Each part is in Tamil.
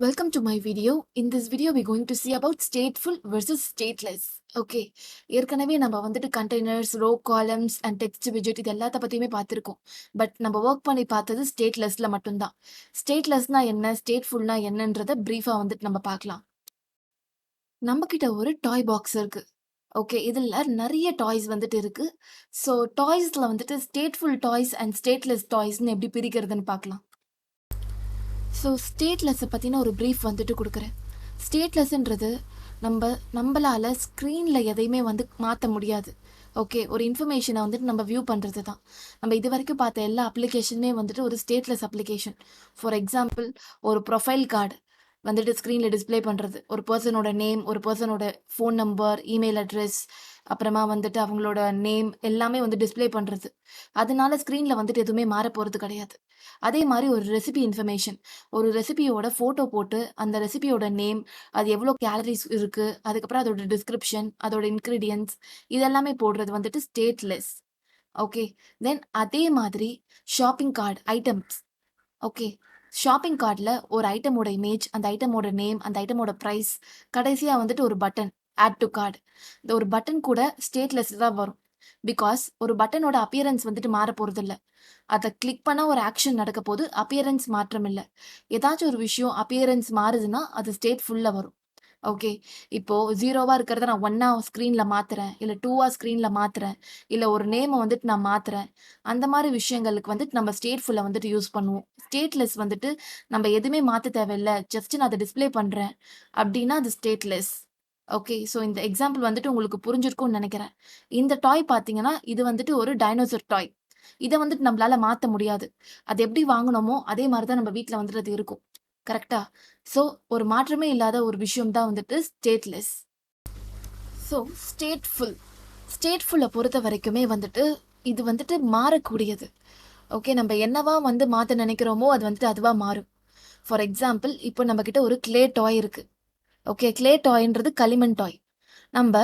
Welcome to my video. In this video, we're going to see about stateful versus stateless. Okay. ஏற்கனவே நம்ம வந்துட்டு containers, row columns and text widget இது எல்லாத்த பத்தியுமே பார்த்திருக்கோம். பட் நம்ம ஒர்க் பண்ணி பார்த்தது ஸ்டேட்லெஸ்ல மட்டும்தான். ஸ்டேட்லெஸ்னா என்ன, ஸ்டேட்ஃபுல்னா என்னன்றத பிரீஃபா வந்துட்டு நம்ம பார்க்கலாம். நம்ம கிட்ட ஒரு டாய் பாக்ஸ் இருக்கு. ஓகே. இதுல நிறைய டாய்ஸ் வந்துட்டு இருக்கு. ஸோ டாய்ஸ்ல வந்துட்டு ஸ்டேட்ஃபுல் டாய்ஸ் அண்ட் ஸ்டேட்லெஸ் டாய்ஸ்ன்னு எப்படி பிரிக்கிறதுன்னு பார்க்கலாம். ஸோ ஸ்டேட்லெஸ்ஸை பற்றின ஒரு ப்ரீஃப் வந்துட்டு கொடுக்குறேன். ஸ்டேட்லெஸ்ன்றது நம்மளால் ஸ்க்ரீனில் எதையுமே வந்து மாற்ற முடியாது. ஓகே. ஒரு இன்ஃபர்மேஷனை வந்துட்டு நம்ம வியூ பண்ணுறது தான். நம்ம இது வரைக்கும் பார்த்த எல்லா அப்ளிகேஷனுமே வந்துட்டு ஒரு ஸ்டேட்லெஸ் அப்ளிகேஷன். ஃபார் எக்ஸாம்பிள், ஒரு ப்ரொஃபைல் கார்டு வந்துட்டு ஸ்க்ரீனில் டிஸ்பிளே பண்ணுறது, ஒரு பர்சனோட நேம், ஒரு பர்சனோட ஃபோன் நம்பர், இமெயில் அட்ரஸ், அப்புறமா வந்துட்டு அவங்களோட நேம் எல்லாமே வந்து டிஸ்பிளே பண்ணுறது. அதனால ஸ்க்ரீனில் வந்துட்டு எதுவுமே மாற போகிறது கிடையாது. அதே மாதிரி ஒரு ரெசிபி இன்ஃபர்மேஷன், ஒரு ரெசிபியோட ஃபோட்டோ போட்டு அந்த ரெசிபியோட நேம், அது எவ்வளோ கேலரிஸ் இருக்குது, அதுக்கப்புறம் அதோட டிஸ்கிரிப்ஷன், அதோட இன்க்ரீடியன்ட்ஸ் இதெல்லாமே போடுறது வந்துட்டு ஸ்டேட்லெஸ். ஓகே. தென் அதே மாதிரி shopping card items. Okay. Shopping கார்டில் ஒரு ஐட்டமோட இமேஜ், அந்த ஐட்டமோட நேம், அந்த ஐட்டமோட ப்ரைஸ், கடைசியாக வந்துட்டு ஒரு பட்டன் ஆட் டு கார்டு. இந்த ஒரு பட்டன் கூட ஸ்டேட்லெஸ் தான் வரும். பிகாஸ் ஒரு பட்டனோட அப்பியரன்ஸ் வந்துட்டு மாற போகிறது இல்லை. அதை கிளிக் பண்ணால் ஒரு ஆக்ஷன் நடக்க போது, அப்பியரன்ஸ் மாற்றம் இல்லை. ஏதாச்சும் ஒரு விஷயம் அப்பியரன்ஸ் மாறுதுன்னா அது ஸ்டேட்ஃபுல்ல வரும். ஓகே. இப்போ 0வா இருக்கிறத நான் 1ஆ ஸ்க்ரீன்ல மாத்துறேன், இல்ல 2ஆ ஸ்க்ரீன்ல மாத்துறேன், இல்ல ஒரு நேம வந்துட்டு நான் மாத்துறேன். அந்த மாரி விஷயங்களுக்கு வந்துட்டு நம்ம ஸ்டேட்ஃபுல்ல வந்துட்டு யூஸ் பண்ணுவோம். ஸ்டேட்லெஸ் வந்துட்டு நம்ம எதுவுமே மாத்த தேவையில்ல. ஜஸ்ட் நான் அத டிஸ்ப்ளே பண்றேன் அப்டின்னா அது ஸ்டேட்லெஸ். ஓகே. ஸோ இந்த எக்ஸாம்பிள் வந்துட்டு உங்களுக்கு புரிஞ்சிருக்கும்னு நெனைக்கிறேன். இந்த டாய் பார்த்தீங்கன்னா, இது வந்துட்டு ஒரு டைனோசர் டாய். இத வந்துட்டு நம்மளால மாத்த முடியாது. அது எப்படி வாங்குனோமோ, அதே மாரி தான் நம்ம வீட்ல வந்துட்டு அது இருக்கும். கரெக்ட்டா? ஸோ ஒரு மாற்றமே இல்லாத ஒரு விஷயம் தான் வந்துட்டு ஸ்டேட்லெஸ். So stateful. ஸ்டேட்ஃபுல்ல பொறுத்த வரைக்குமே வந்துட்டு, இது வந்துட்டு மாறக்கூடியது. ஓகே. நம்ம என்னவா வந்து மாத்த நெனைக்கிறோமோ, அது வந்துட்டு அதுவா மாறும். ஃபார் எக்ஸாம்பிள், இப்போ நம்ம கிட்ட ஒரு க்ளே டாய் இருக்கு. ஓகே. க்ளே டாய்ன்றது களிமண் டாய். நம்ப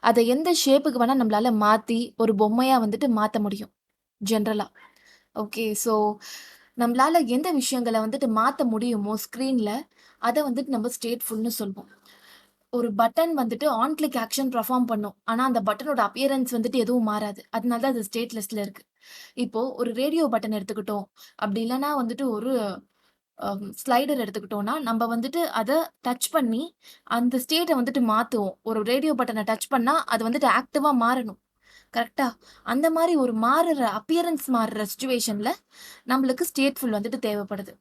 அத எந்த ஷேப்புக்கு வேணா நம்மளால மாத்தி, ஒரு பொம்மையா வந்துட்டு மாத்த முடியும். ஜென்ரலா. ஓகே. ஸோ நம்மளால எந்த விஷயங்கள வந்துட்டு மாத்த முடியுமோ ஸ்க்ரீன்ல, அத வந்துட்டு நம்ம ஸ்டேட்ஃபுல்னு சொல்வோம். ஒரு பட்டன் வந்துட்டு ஆன் கிளிக் ஆக்ஷன் பெர்ஃபார்ம் பண்ணும். ஆனா, அந்த பட்டனோட அப்பியரன்ஸ் வந்துட்டு எதுவும் மாறாது. அதனால தான் அது ஸ்டேட்லெஸ்ல இருக்கு. இப்போ ஒரு ரேடியோ பட்டன் எடுத்துக்கிட்டோம். அப்படி இல்லன்னா வந்துட்டு ஒரு ஸ்லைடர் எடுத்துக்கிட்டோம்னா, நம்ப வந்துட்டு அத டச் பண்ணி, அந்த ஸ்டேட்ட வந்துட்டு மாத்துவோம். ஒரு ரேடியோ பட்டன டச் பண்ணா, அது வந்துட்டு ஆக்டிவா மாறணும். கரெக்ட்டா? அந்த மாரி ஒரு மாறுற அப்பியரன்ஸ் மாறுற சிச்சுவேஷன்ல, நம்மளுக்கு ஸ்டேட்ஃபுல் வந்துட்டு தேவைப்படுது.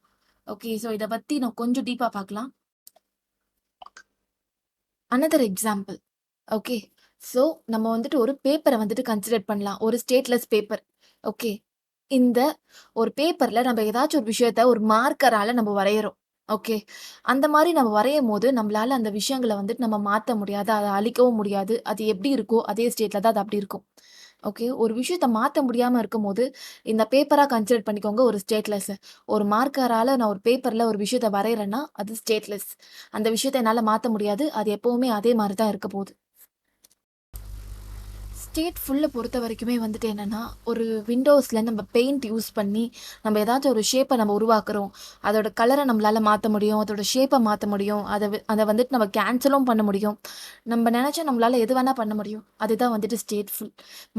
ஓகே. ஸோ இத பத்தி நான் கொஞ்சம் டீப்பா பார்க்கலாம். Another example. ஓகே. ஸோ நம்ம வந்துட்டு ஒரு பேப்பர வந்துட்டு கன்சிடர் பண்ணலாம். ஒரு ஸ்டேட்லெஸ் பேப்பர். ஓகே. இந்த ஒரு பேப்பர்ல நம்ம ஏதாச்சும் ஒரு விஷயத்த ஒரு மார்க்கரால நம்ம வரையறோம். ஓகே. அந்த மாரி நம்ம வரையும்போது, நம்மளால அந்த விஷயங்கள வந்துட்டு நம்ம மாத்த முடியாது. அத அழிக்கவும் முடியாது. அது எப்படி இருக்கோ, அதே ஸ்டேட்ல தான் அது அப்படி இருக்கும். ஓகே. ஒரு விஷயத்த மாத்த முடியாம இருக்கும்போது, இந்த பேப்பரா கன்சிடர் பண்ணிக்கோங்க ஒரு ஸ்டேட்லெஸ். ஒரு மார்க்கரால நான் ஒரு பேப்பர்ல ஒரு விஷயத்த வரையறேன்னா, அது ஸ்டேட்லெஸ். அந்த விஷயத்த என்னால மாத்த முடியாது. அது எப்பவுமே அதே மாரி தான் இருக்க போது. ஸ்டேட்ஃபுல்ல பொறுத்த வரைக்குமே வந்துட்டு என்னன்னா, ஒரு விண்டோஸ்ல நம்ம பெயிண்ட் யூஸ் பண்ணி, நம்ம ஏதாச்சும் ஒரு ஷேப்ப நம்ம உருவாக்குறோம். அதோட கலர நம்மளால மாத்த முடியும். அதோட ஷேப்ப மாத்த முடியும். அத வந்துட்டு நம்ம கேன்சலும் பண்ண முடியும். நம்ம நெனச்சா நம்மளால எது வேணா பண்ண முடியும். அதுதான் வந்துட்டு ஸ்டேட்ஃபுல்.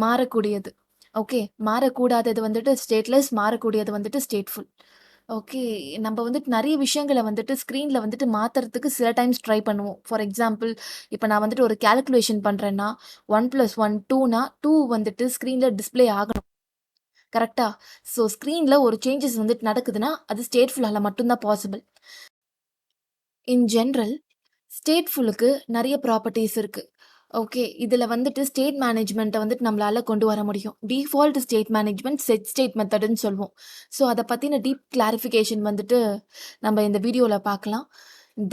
மாறக்கூடியது. ஓகே. மாறக்கூடாதது வந்துட்டு ஸ்டேட்லெஸ், மாறக்கூடியது வந்துட்டு ஸ்டேட்ஃபுல். ஓகே. நம்ப வந்துட்டு நெறைய விஷயங்கள வந்துட்டு ஸ்க்ரீன்ல வந்துட்டு மாத்துறதுக்கு சில டைம்ஸ் ட்ரை பண்ணுவோம். ஃபார் எக்ஸாம்பிள், இப்ப நான் வந்துட்டு ஒரு கால்குலேஷன் பண்றேன்னா, 1 + 1 2னா 2 வந்துட்டு ஸ்க்ரீன்ல டிஸ்ப்ளே ஆகணும். கரெக்ட்டா? ஸோ ஸ்க்ரீன்ல ஒரு சேஞ்சஸ் வந்துட்டு நடக்குதுன்னா, அது ஸ்டேட்ஃபுல்லால மட்டும் தான் பாசிபிள். இன் ஜெனரல் ஸ்டேட்ஃபுல்லுக்கு நெறைய ப்ராப்பர்ட்டீஸ் இருக்கு. ஓகே. இதுல வந்துட்டு ஸ்டேட் மேனேஜ்மெண்ட்ட வந்துட்டு நம்மளால கொண்டு வர முடியும். Default state management set state மெத்தடுன்னு சொல்வோம். ஸோ அத பத்தின டீப் கிளாரிஃபிகேஷன் வந்துட்டு நம்ம இந்த வீடியோல பார்க்கலாம்.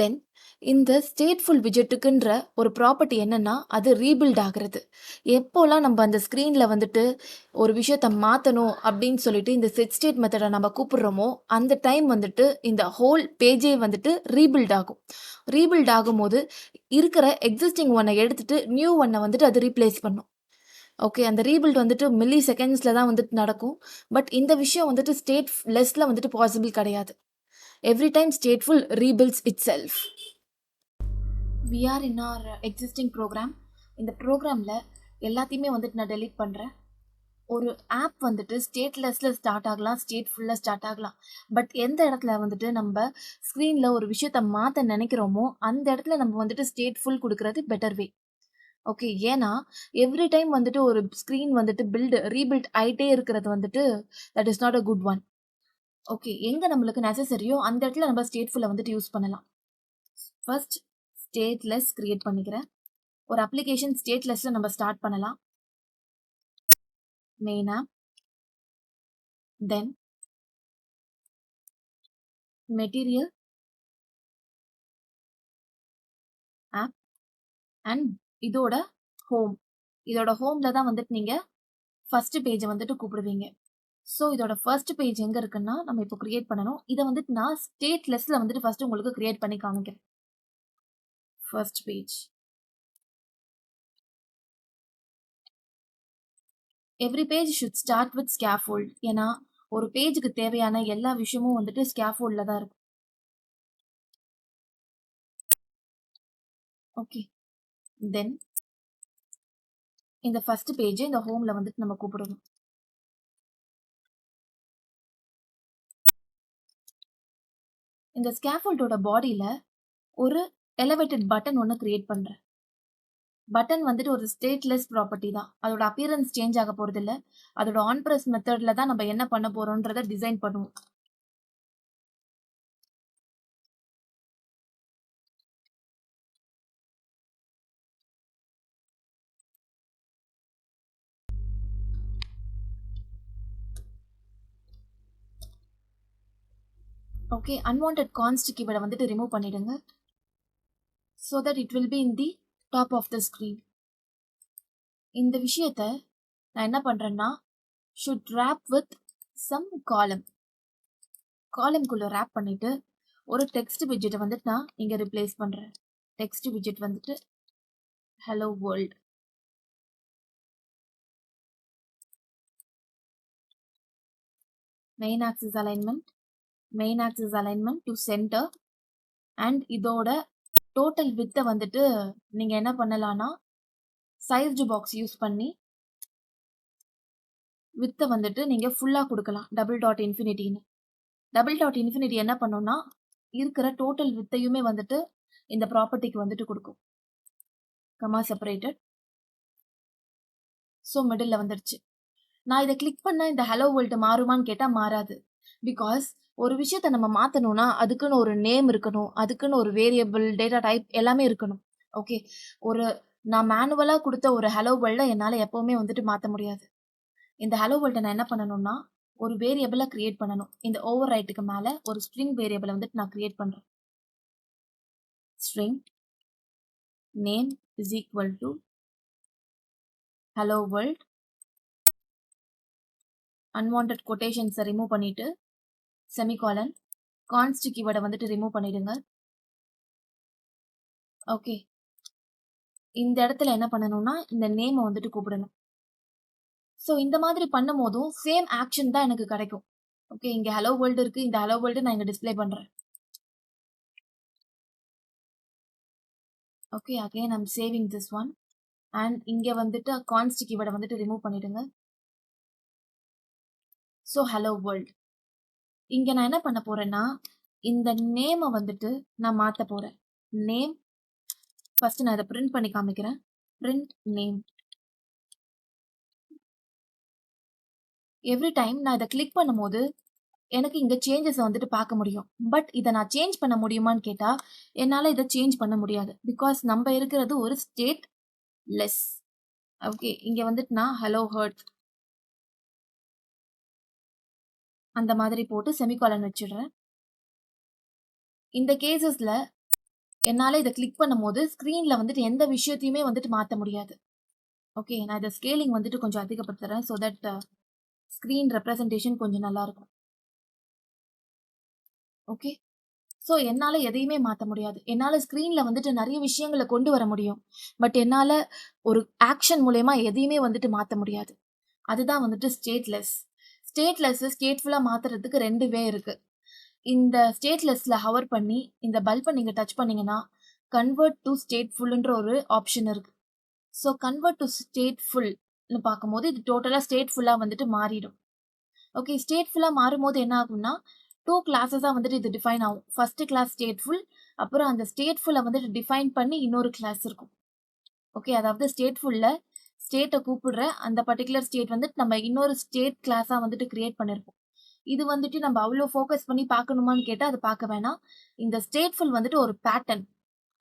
தென் இந்த ஸ்டேட்ஃபுல் விட்ஜெட்டுக்குன்ற ஒரு ப்ராப்பர்ட்டி என்னன்னா, அது ரீபில்ட் ஆகுறது. எப்போலாம் நம்ம அந்த ஸ்க்ரீன்ல வந்துட்டு ஒரு விஷயத்த மாத்தணும் அப்படின்னு சொல்லிட்டு இந்த செட் ஸ்டேட் மெத்தட நம்ம கூப்பிடுறோமோ, அந்த டைம் வந்துட்டு இந்த ஹோல் பேஜே வந்துட்டு ரீபில்ட் ஆகும். ரீபில்ட் ஆகும்போது இருக்கிற எக்ஸிஸ்டிங் ஒன்ன எடுத்துட்டு நியூ ஒன்ன வந்துட்டு அது ரீப்ளேஸ் பண்ணும். ஓகே. அந்த ரீபில்ட் வந்துட்டு மில்லி செகண்ட்ஸ்ல தான் வந்துட்டு நடக்கும். பட் இந்த விஷயம் வந்துட்டு ஸ்டேட் லெஸ்ல வந்துட்டு பாசிபிள் கிடையாது. every time stateful rebuilds itself. We are in our existing program. இந்த ப்ரோக்ராமில் எல்லாத்தையுமே வந்துட்டு நான் டெலீட் பண்ணுறேன். ஒரு ஆப் வந்துட்டு ஸ்டேட்லெஸ்ல ஸ்டார்ட் ஆகலாம், ஸ்டேட்ஃபுல்லாக ஸ்டார்ட் ஆகலாம். பட் எந்த இடத்துல வந்துட்டு நம்ம ஸ்க்ரீனில் ஒரு விஷயத்த மாற்ற நினைக்கிறோமோ அந்த இடத்துல நம்ம வந்துட்டு ஸ்டேட்ஃபுல் கொடுக்கறது பெட்டர் வே. ஓகே, ஏன்னா எவ்ரி டைம் வந்துட்டு ஒரு ஸ்க்ரீன் வந்துட்டு ரீபில்ட் ஆகிட்டே இருக்கிறது வந்துட்டு that is not a good one. Okay, எங்கே நம்மளுக்கு நெசசரியோ அந்த இடத்துல நம்ம ஸ்டேட்ஃபுல்லை வந்துட்டு யூஸ் பண்ணலாம். ஃபர்ஸ்ட் ஸ்டேட்லெஸ் கிரியேட் பண்ணிக்கிறேன். ஒரு அப்ளிகேஷன் ஸ்டேட்லெஸ்ல நம்ம ஸ்டார்ட் பண்ணலாம். Main app, then material app and இதோட ஹோம். இதோட ஹோம்ல தான் வந்துட்டு நீங்க ஃபர்ஸ்ட் பேஜை வந்துட்டு கூப்பிடுவீங்க. ஸோ இதோட ஃபர்ஸ்ட் பேஜ் எங்க இருக்குன்னா நம்ம இப்போ கிரியேட் பண்ணணும். இதை வந்துட்டு நான் ஸ்டேட்லெஸ்ல வந்துட்டு ஃபர்ஸ்ட் உங்களுக்கு கிரியேட் பண்ணி காமிக்கிறேன். First page. Every page should start with scaffold. ஏன்னா ஒரு பேஜுக்கு தேவையான எல்லா விஷயமும் வந்துட்டு ஸ்கேஃபோல்ட்ல தான் இருக்கும். ஓகே, தென் இந்த ஃபர்ஸ்ட் பேஜ் இந்த ஹோம்ல வந்துட்டு நம்ம கூப்பிடணும். இந்த ஸ்கேஃபோல்டோட பாடியில ஒரு எலவேட்டட் பட்டன் ஒன்று கிரியேட் பண்றேன். பட்டன் வந்துட்டு ஒரு ஸ்டேட்லெஸ் ப்ராப்பர்ட்டி தான். அதோட அப்பியரன்ஸ் சேஞ்ச் ஆக போறது இல்ல. அதோட ஆன் பிரஸ் மெத்தட்ல தான் நம்ம என்ன பண்ண போறோம்ன்றத டிசைன் பண்ணுவோம். ஓகே, அன்வான்டட் கான்ஸ்ட் கீவேர்டை வந்துட்டு ரிமூவ் பண்ணிடுங்க. So that it will be in the top of the screen. இந்த விஷயத்த நான் என்ன பண்றேன்னா ஷுட் ரேப் வித் சம் காலம். காலம்குள்ள ரேப் பண்ணிட்டு ஒரு டெக்ஸ்ட் விட்ஜெட்டை வந்துட்டு நான் இங்க ரிப்ளேஸ் பண்றேன். டெக்ஸ்ட் விட்ஜெட் வந்துட்டு hello world. Main axis alignment to centre and இதோட டோட்டல் வித்தை வந்துட்டு நீங்க என்ன பண்ணலாம்னா சைஸ்டு பாக்ஸ் யூஸ் பண்ணி வித்தை வந்துட்டு நீங்க ஃபுல்லா கொடுக்கலாம். டபுள் டாட் இன்ஃபினிட்டின்னு. டபுள் டாட் இன்ஃபினிட்டி என்ன பண்ணும்னா இருக்கிற டோட்டல் வித்தையுமே வந்துட்டு இந்த ப்ராப்பர்ட்டிக்கு வந்துட்டு கொடுக்கும். Comma separated. ஸோ மிடில் வந்துடுச்சு. நான் இதை கிளிக் பண்ண இந்த ஹலோ வேர்ல்டு மாறுமான்னு கேட்டால் மாறாது. பிகாஸ் ஒரு விஷயத்த நம்ம மாற்றணும்னா அதுக்குன்னு ஒரு நேம் இருக்கணும், அதுக்குன்னு ஒரு வேரியபிள் டேட்டா டைப் எல்லாமே இருக்கணும். ஓகே, நான் மேனுவலாக கொடுத்த ஒரு ஹலோ வேர்ல்டை என்னால் எப்போவுமே வந்துட்டு மாற்ற முடியாது. இந்த ஹலோ வேர்ல்டை நான் என்ன பண்ணணும்னா ஒரு வேரியபிளை கிரியேட் பண்ணணும். இந்த ஓவர் ரைட்டுக்கு மேலே ஒரு ஸ்ட்ரிங் வேரியபிளை வந்துட்டு நான் கிரியேட் பண்ணுறேன். String name is equal to hello world. Unwanted கொட்டேஷன்ஸை ரிமூவ் பண்ணிட்டு செமிகாலன். கான்ஸ்ட் கீவேர்டை வந்துட்டு ரிமூவ் பண்ணிடுங்க. ஓகே, இந்த இடத்துல என்ன பண்ணணும்னா இந்த நேமை வந்துட்டு கூப்பிடணும். ஸோ இந்த மாதிரி பண்ணும் போதும் சேம் ஆக்ஷன் தான் எனக்கு கிடைக்கும். ஓகே, இங்க ஹலோ வேர்ல்டு இருக்கு. இந்த ஹலோ வேர்ல்டு நான் இங்க டிஸ்பிளே பண்றேன். Okay, again I'm saving this one and இங்க வந்துட்டு கான்ஸ்ட் கீவேர்டை வந்துட்டு ரிமூவ் பண்ணிடுங்க. So hello world. இங்க நான் என்ன பண்ண போறேன்னா இந்த நேமை வந்துட்டு நான் மாத்த போறேன். நேம் ஃபர்ஸ்ட் நான் இதை பிரிண்ட் பண்ணி காமிக்கிறேன். Print name. எவ்ரி டைம் நான் இதை கிளிக் பண்ணும்போது எனக்கு இங்க சேஞ்சஸ் வந்துட்டு பார்க்க முடியும். பட் இதை நான் சேஞ்ச் பண்ண முடியுமான்னு கேட்டா என்னால இதை சேஞ்ச் பண்ண முடியாது. பிகாஸ் நம்ம இருக்கிறது ஒரு ஸ்டேட் லெஸ். ஓகே, இங்க வந்துட்டு நான் ஹலோ ஹர்ட் அந்த மாதிரி போட்டு செமிகாலன் வச்சிடுறேன். இந்த கேசஸ்ல என்னால இதை கிளிக் பண்ணும்போது ஸ்கிரீன்ல வந்துட்டு எந்த விஷயத்தையுமே வந்துட்டு மாற்ற முடியாது. ஓகே, நான் இதை ஸ்கேலிங் வந்துட்டு கொஞ்சம் அதிகப்படுத்துறேன். ஸோ தட் ஸ்கிரீன் ரெப்ரசன்டேஷன் கொஞ்சம் நல்லா இருக்கும். ஓகே, ஸோ என்னால் எதையுமே மாற்ற முடியாது. என்னால் ஸ்க்ரீனில் வந்துட்டு நிறைய விஷயங்களை கொண்டு வர முடியும். பட் என்னால் ஒரு ஆக்ஷன் மூலயமா எதையுமே வந்துட்டு மாற்ற முடியாது. அதுதான் வந்துட்டு ஸ்டேட்லெஸ். ஸ்டேட்ஃபுல்லாக மாற்றுறதுக்கு 2 வே இருக்குது. இந்த ஸ்டேட்லெஸ்ல ஹவர் பண்ணி இந்த பல்பை நீங்க டச் பண்ணீங்கன்னா கன்வெர்ட் டு ஸ்டேட்ஃபுல்ன்ற ஒரு ஆப்ஷன் இருக்கு. ஸோ கன்வெர்ட் டு ஸ்டேட்ஃபுல்னு பார்க்கும்போது இது டோட்டலா ஸ்டேட்ஃபுல்லா வந்துட்டு மாறிடும். ஓகே, ஸ்டேட்ஃபுல்லா மாறும்போது என்ன ஆகும்னா 2 கிளாஸஸா வந்துட்டு இது டிஃபைன் ஆகும். ஃபர்ஸ்ட் கிளாஸ் ஸ்டேட்ஃபுல், அப்புறம் அந்த ஸ்டேட்ஃபுல்ல வந்துட்டு டிஃபைன் பண்ணி இன்னொரு கிளாஸ் இருக்கும். ஓகே, அதாவது ஸ்டேட்ஃபுல்ல ஸ்டேட்டை கூப்பிடுற அந்த பர்டிகுலர் ஸ்டேட் வந்துட்டு நம்ம இன்னொரு ஸ்டேட் கிளாஸா வந்துட்டு கிரியேட் பண்ணிருப்போம். இது வந்துட்டு நம்ம அவ்வளோ ஃபோக்கஸ் பண்ணி பார்க்கணுமான்னு கேட்டா அது பார்க்க வேணாம். இந்த ஸ்டேட்ஃபுல் வந்துட்டு ஒரு பேட்டர்ன்.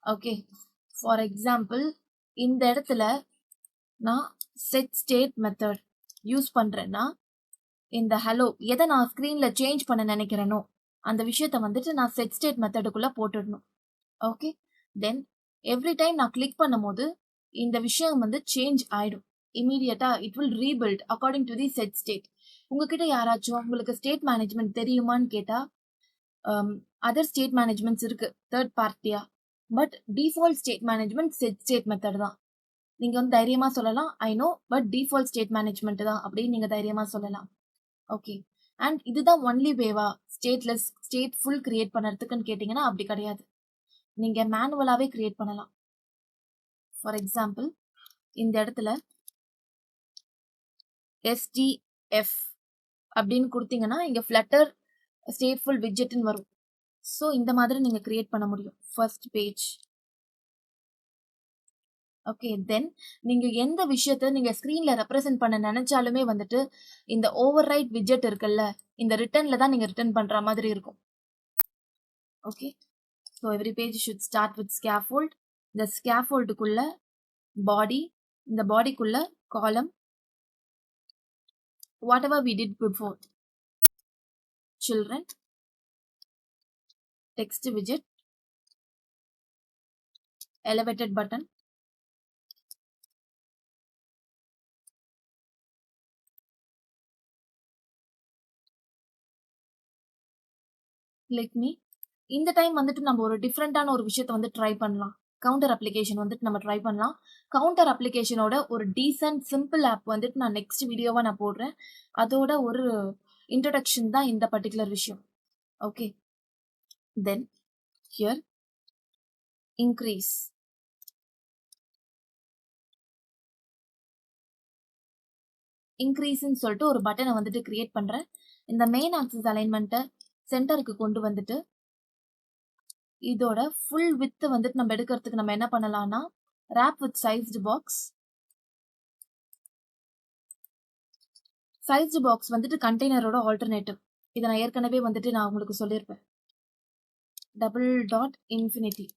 ஓகே, ஃபார் எக்ஸாம்பிள் இந்த இடத்துல நான் செட் ஸ்டேட் மெத்தட் யூஸ் பண்றேன்னா இந்த ஹலோ எதை நான் ஸ்க்ரீன்ல சேஞ்ச் பண்ண நினைக்கிறேனோ அந்த விஷயத்த வந்துட்டு நான் செட் ஸ்டேட் மெத்தடுக்குள்ள போட்டுடணும். ஓகே, தென் எவ்ரி டைம் நான் கிளிக் பண்ணும்போது இந்த விஷயம் வந்து சேஞ்ச் ஆயிடும். இமீடியட்டா it will rebuild according to the set state. உங்ககிட்ட யாராச்சும் உங்களுக்கு ஸ்டேட் மேனேஜ்மெண்ட் தெரியுமான்னு கேட்டா அதர் ஸ்டேட் மேனேஜ்மெண்ட்ஸ் இருக்கு தேர்ட் பார்ட்டியா. But default state management set state method தான். நீங்க வந்து தைரியமா சொல்லலாம் I know, but default state management தான் அப்படின்னு நீங்க தைரியமா சொல்லலாம். ஓகே, அண்ட் இதுதான் ஒன்லி வேவா ஸ்டேட்லெஸ் ஸ்டேட்ஃபுல் கிரியேட் பண்ணுறதுக்குன்னு கேட்டிங்கன்னா அப்படி கிடையாது. நீங்க மேனுவலாவே கிரியேட் பண்ணலாம். ஃபார் எக்ஸாம்பிள் இந்த இடத்துல STF அப்படின்னு கொடுத்தீங்கன்னா இங்க ஃப்ளட்டர் ஸ்டேட்ஃபுல் விட்ஜெட்னு வரும். ஸோ இந்த மாதிரி நீங்க கிரியேட் பண்ண முடியும் ஃபர்ஸ்ட் பேஜ். ஓகே, தென் நீங்க எந்த விஷயத்த நீங்க ஸ்கிரீன்ல ரெப்ரசென்ட் பண்ண நினைச்சாலுமே வந்துட்டு இந்த ஓவர் ரைட் விட்ஜெட் இருக்குல்ல, இந்த ரிட்டர்ன்ல தான் நீங்க ரிட்டர்ன் பண்ற மாதிரி இருக்கும். Okay, so every page should start with scaffold. இந்த ஸ்கேஃபோல்டுக்குள்ள பாடி, இந்த பாடிக்குள்ள காலம், whatever we did before, children, text widget, elevated button, click me. இந்த டைம் வந்துட்டு நம்ம ஒரு டிஃப்ரெண்டான ஒரு விஷயத்தை வந்து ட்ரை பண்ணலாம். கவுண்டர் அப்ளிகேஷன் வந்துட்டு நம்ம ட்ரை பண்ணலாம். கவுண்டர் அப்ளிகேஷனோட ஒரு டீசன்ட் சிம்பிள் ஆப் வந்துட்டு நான் நெக்ஸ்ட் வீடியோவா நான் போடுறேன். அதோட ஒரு இன்ட்ரடக்ஷன் தான் இந்த பர்டிகுலர் விஷயம். ஓகே, தென் ஹியர் இன்க்ரீஸ், இன்க்ரீஸ்ன்னு சொல்லிட்டு ஒரு பட்டனை வந்துட்டு கிரியேட் பண்றேன். இந்த மெயின் ஆக்சிஸ் அலைன்மெண்ட்டை சென்டருக்கு கொண்டு வந்துட்டு இதோட ஃபுல் வித் வந்துட்டு நம்ம எடுக்கிறதுக்கு நம்ம என்ன பண்ணலாம்னா wrap with sized box. sized box வந்துட்டு கண்டெய்னரோட ஆல்டர்னேட்டிவ். இதை நான் ஏற்கனவே வந்துட்டு நான் உங்களுக்கு சொல்லியிருப்பேன். Double dot infinity.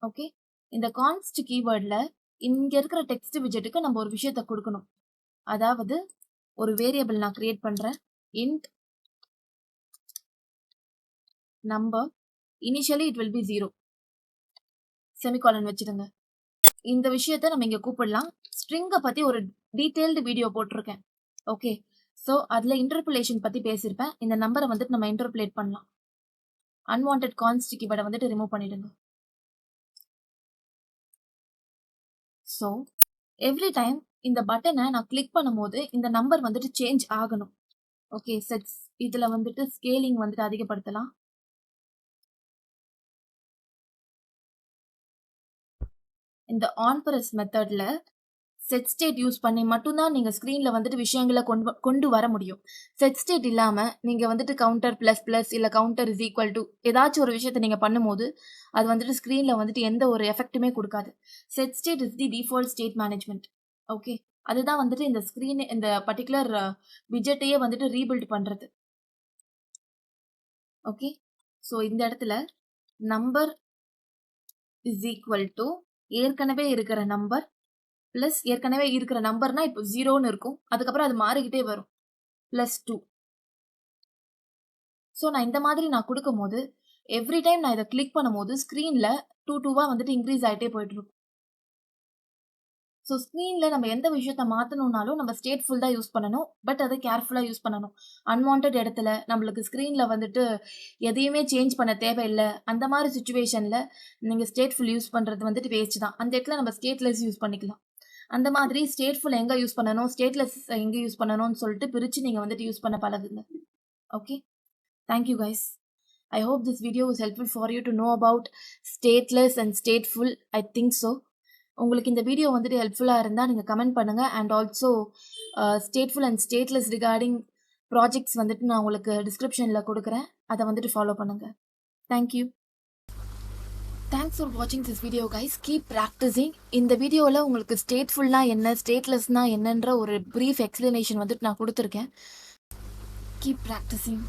ஓகே, இந்த கான்ஸ்ட் கீவேர்ட்ல இங்க இருக்கிற டெக்ஸ்ட் விஜெட்டுக்கு நம்ம ஒரு விஷயத்த கொடுக்கணும். அதாவது ஒரு வேரியபிள் நான் கிரியேட் பண்றேன். int number, initially it will be 0, semicolon வச்சிடுங்க. இந்த விஷயத்த நம்ம இங்க கூப்பிடலாம். ஸ்ட்ரிங்கை பத்தி ஒரு டீடைல்டு வீடியோ போட்டிருக்கேன். ஓகே, ஸோ அதுல இன்டர்புலேஷன் பத்தி பேசியிருப்பேன். இந்த நம்பரை வந்துட்டு நம்ம இன்டர்புலேட் பண்ணலாம். அன்வான்ட் கான்ஸ்ட் கீவேர்டை வந்துட்டு ரிமூவ் பண்ணிடுங்க. ஸோ எவ்ரி டைம் இந்த பட்டனை நான் கிளிக் பண்ணும்போது இந்த நம்பர் வந்துட்டு சேஞ்ச் ஆகணும். ஓகே, செட்ஸ் இதுல வந்துட்டு ஸ்கேலிங் வந்துட்டு அதிகப்படுத்தலாம். இந்த ஆன்பிரஸ் மெத்தட்ல செட் ஸ்டேட் யூஸ் பண்ணி மட்டும்தான் நீங்க ஸ்கிரீன்ல வந்துட்டு விஷயங்களை கொண்டு வர முடியும். செட் ஸ்டேட் இல்லாம நீங்க வந்துட்டு கவுண்டர் பிளஸ் பிளஸ் இல்ல கவுண்டர் இஸ் ஈக்குவல் டு ஏதாச்சும் ஒரு விஷயத்த நீங்க பண்ணும்போது அது வந்துட்டு ஸ்கிரீன்ல வந்துட்டு எந்த ஒரு எஃபெக்ட்டுமே கொடுக்காது. Set state is the default state management. Okay, அதுதான் வந்துட்டு இந்த ஸ்கிரீன் இந்த பர்டிகுலர் விஜெட்டையே வந்துட்டு ரீபில்ட் பண்றது. ஓகே, ஸோ இந்த இடத்துல நம்பர் இஸ் ஈக்குவல் டு ஏற்கனவே இருக்கிற நம்பர் பிளஸ் ஏற்கனவே இருக்கிற நம்பர்னா இப்போ 0ன்னு இருக்கும். அதுக்கப்புறம் அது மாறிக்கிட்டே வரும் +2. ஸோ நான் இந்த மாதிரி நான் கொடுக்கும் போது எவ்ரி டைம் நான் இதை கிளிக் பண்ணும்போது ஸ்க்ரீன்ல 2 வந்துட்டு இன்க்ரீஸ் ஆகிட்டே போயிட்டு இருக்கும். ஸோ ஸ்க்ரீன்ல நம்ம எந்த விஷயத்த மாற்றணும்னாலும் நம்ம ஸ்டேட்ஃபுல் தான் யூஸ் பண்ணணும். பட் அதை கேர்ஃபுல்லாக யூஸ் பண்ணணும். அன்வான்ட் இடத்துல நம்மளுக்கு ஸ்க்ரீன்ல வந்துட்டு எதையுமே சேஞ்ச் பண்ண தேவையில்லை. அந்த மாதிரி சுச்சுவேஷன்ல நீங்கள் ஸ்டேட்ஃபுல் யூஸ் பண்ணுறது வந்துட்டு வேஸ்ட் தான். அந்த இடத்துல நம்ம ஸ்டேட்லெஸ் யூஸ் பண்ணிக்கலாம். அந்த மாதிரி ஸ்டேட்ஃபுல் எங்கே யூஸ் பண்ணணும், ஸ்டேட்லெஸ் எங்கே யூஸ் பண்ணணும்னு சொல்லிட்டு பிரித்து நீங்கள் வந்துட்டு யூஸ் பண்ண பழகுங்க. Okay, Thank you guys. I hope this video was helpful for you to know about stateless and stateful. I think so. உங்களுக்கு இந்த வீடியோ வந்துட்டு ஹெல்ப்ஃபுல்லாக இருந்தால் நீங்கள் கமெண்ட் பண்ணுங்கள். And also stateful and stateless regarding projects வந்துட்டு நான் உங்களுக்கு டிஸ்கிரிப்ஷனில் கொடுக்குறேன். அதை வந்துட்டு ஃபாலோ பண்ணுங்கள். தேங்க்யூ. தேங்க்ஸ் ஃபார் வாட்சிங் this video guys. Keep practising. இந்த வீடியோவில் உங்களுக்கு ஸ்டேட்ஃபுல்னா என்ன, ஸ்டேட்லெஸ்னா என்னன்ற ஒரு ப்ரீஃப் எக்ஸ்பிளனேஷன் வந்துட்டு நான் கொடுத்துருக்கேன். Keep practising.